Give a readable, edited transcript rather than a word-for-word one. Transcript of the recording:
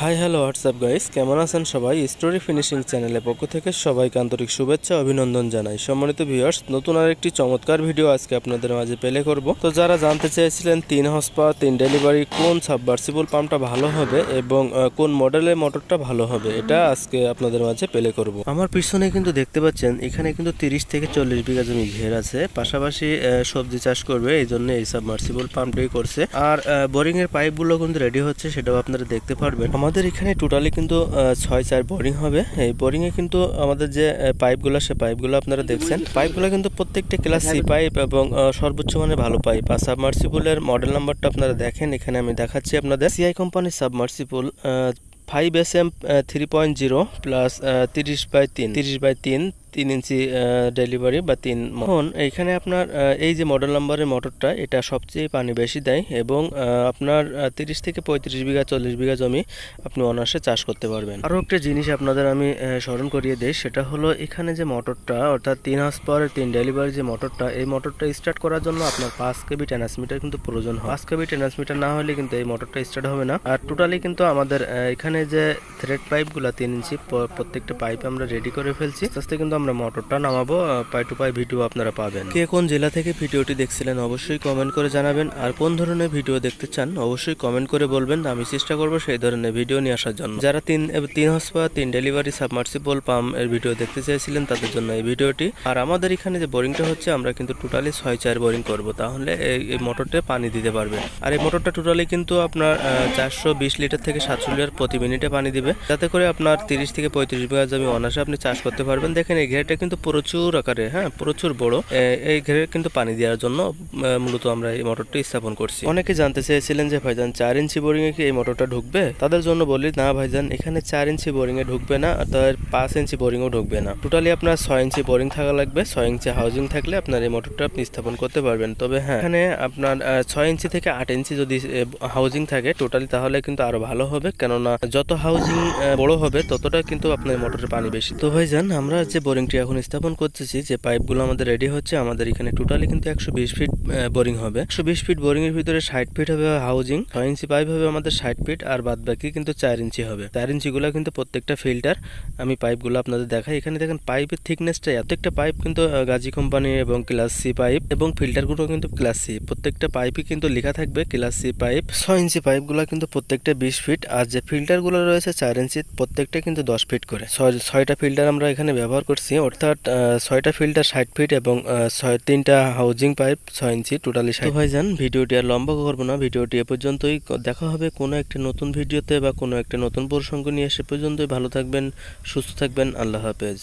Hi hello WhatsApp guys, কেমন আছেন সবাই? স্টোরি ফিনিশিং চ্যানেলের পক্ষ থেকে সবাইকে আন্তরিক শুভেচ্ছা অভিনন্দন জানাই। সম্মানিত ভিউয়ার্স, নতুন আরেকটি চমৎকার ভিডিও আজকে আপনাদের মাঝে প্লে করব। তো যারা জানতে চেয়েছিলেন 3 হর্স পাওয়ার 3 ডেলিভারি কোন সাবমার্সিবল পাম্পটা ভালো হবে এবং কোন মডেলের মোটরটা ভালো হবে, এটা আজকে আপনাদের মাঝে প্লে করব। আমার পিছনে কিন্তু দেখতে পাচ্ছেন এখানে কিন্তু 30 থেকে 40 বিঘা জমি ঘের আছে, পাশাপাশি সবজি চাষ করবে, এই জন্য এই সাবমার্সিবল পাম্পটাই করছে। আর বোরিং এর পাইপগুলো কিন্তু রেডি হচ্ছে, সেটাও আপনারা দেখতে পারবেন। আমাদের এখানে টোটালি কিন্তু 6-4 বোরিং হবে। এই বোরিং এ কিন্তু আমাদের যে পাইপগুলো, সে পাইপগুলো আপনারা দেখছেন, পাইপগুলো কিন্তু প্রত্যেকটা ক্লাস সি পাইপ এবং সর্বোচ্চ মানের ভালো পাইপ। আর সাবমার্সিবলের মডেল নাম্বারটা আপনারা দেখেন, এখানে আমি দেখাচ্ছি আপনাদের। সিআই কোম্পানির সাবমার্সিবল 5SM 3.0 প্লাস 30/3 3 ইঞ্চি ডেলিভারি বা 3। এখন এইখানে আপনার এই যে মডেল নাম্বারের মোটরটা, এটা সবচেয়ে পানি বেশি দেয় এবং আপনার 30 থেকে 35 বিঘা 40 বিঘা জমি আপনি অনায়াসে চাষ করতে পারবেন। আরও একটা জিনিস আপনাদের আমি স্মরণ করিয়ে দিই, সেটা হলো এখানে যে মোটরটা, অর্থাৎ 3 হর্স পাওয়ারের 3 ডেলিভারি যে মোটরটা, এই মোটরটা স্টার্ট করার জন্য আপনার 5 কেবি ট্রান্সমিটার কিন্তু প্রয়োজন হয়। 5 কেবি ট্রান্সমিটার না হলে কিন্তু এই মোটরটা স্টার্ট হবে না। আর টোটালি কিন্তু আমাদের এখানে যে থ্রেড পাইপগুলো 3 ইঞ্চি প্রত্যেকটা পাইপ আমরা রেডি করে ফেলছি। আস্তে কিন্তু আমরা মোটরটা নামাবো, পাই টু পাই ভিডিও আপনারা পাবেন। কে কোন জেলা থেকে ভিডিওটি দেখছিলেন অবশ্যই কমেন্ট করে জানাবেন। আর কোন ধরনের ভিডিও দেখতে চান অবশ্যই কমেন্ট করে বলবেন, আমি চেষ্টা করব সেই ধরনের ভিডিও নিয়ে আসার জন্য। যারা 3 horse power 3 delivery submersible pump এর ভিডিও দেখতে চাইছিলেন তাদের জন্য এই ভিডিওটি। আর আমাদের এখানে যে বোরিংটা হচ্ছে, আমরা কিন্তু টোটালি 6-4 বোরিং করব, তাহলে এই মোটরটা পানি দিতে পারবে। আর এই মোটরটা টোটালি কিন্তু আপনার 420 লিটার থেকে 700 লিটার প্রতি মিনিটে পানি দিবে, যাতে করে আপনার 30 থেকে 35 বিঘা জমি অনায়াসে আপনি চাষ করতে পারবেন। দেখেন এই ঘেরটা কিন্তু প্রচুর আকারে, প্রচুর বড়। এই ঘেরে কিন্তু পানি দেওয়ার জন্য মূলত আমরা এই মোটরটি স্থাপন করছি। অনেকে জানতে চেয়েছিলেন যে ভাইজান 4 ইঞ্চি বোরিং এ কি এই মোটরটা ঢুকবে? তাদের জন্য বলি, না ভাইজান, এখানে 4 ইঞ্চি বোরিং এ ঢুকবে না, তার 5 ইঞ্চি বোরিং ও ঢুকবে না। টোটালি আপনার 6 ইঞ্চি বোরিং থাকা লাগবে। 6 ইঞ্চি হাউজিং থাকলে আপনার এই মোটরটা আপনি স্থাপন করতে পারবেন। তবে হ্যাঁ, এখানে আপনার 6 ইঞ্চি থেকে 8 ইঞ্চি যদি হাউজিং থাকে টোটালি, তাহলে কিন্তু আরো ভালো হবে, কেননা যত হাউজিং বড় হবে ততটা কিন্তু আপনার মোটরের পানি বেশি। তো ভাইজান, আমরা যে বোরিংটি এখন স্থাপন করতেছি, যে পাইপগুলো আমাদের রেডি হচ্ছে, আমাদের এখানে টোটালি কিন্তু 120 ফিট বোরিং হবে। 120 ফিট বোরিং এর ভিতরে 60 ফিট হবে হাউজিং, 6 ইঞ্চি পাইপ হবে আমাদের 60 ফিট, আর বাদ বাকি কিন্তু 4 ইঞ্চি হবে। 4 ইঞ্চি গুলা কিন্তু প্রত্যেকটা ফিল্টার। আমি পাইপগুলো আপনাদের দেখাই। এখানে দেখেন পাইপের থিকনেসটা, প্রত্যেকটা পাইপ কিন্তু গাজী কোম্পানি এবং ক্লাস সি পাইপ, এবং ফিল্টারগুলো কিন্তু ক্লাস সি। প্রত্যেকটা পাইপই কিন্তু লেখা থাকবে ক্লাস সি পাইপ। 6 ইঞ্চি পাইপগুলো কিন্তু প্রত্যেকটা 20 ফিট, আর যে ফিল্টারগুলো রয়েছে 4 ইঞ্চি, প্রত্যেকটা কিন্তু 10 ফিট করে। 6টা ফিল্টার আমরা এখানে ব্যবহার করছি, অর্থাৎ 6টা ফিল্টার 60 ফিট এবং 3টা হাউজিং পাইপ 6 ইঞ্চি, টোটালি 60। ভাইজান, ভিডিওটি আর লম্বা করবো না, ভিডিওটি এ পর্যন্তই। দেখা হবে কোনো একটা নতুন ভিডিওতে বা কোনো একটা নতুন প্রসঙ্গ নিয়ে। সে পর্যন্তই ভালো থাকবেন, সুস্থ থাকবেন। আল্লাহ হাফেজ।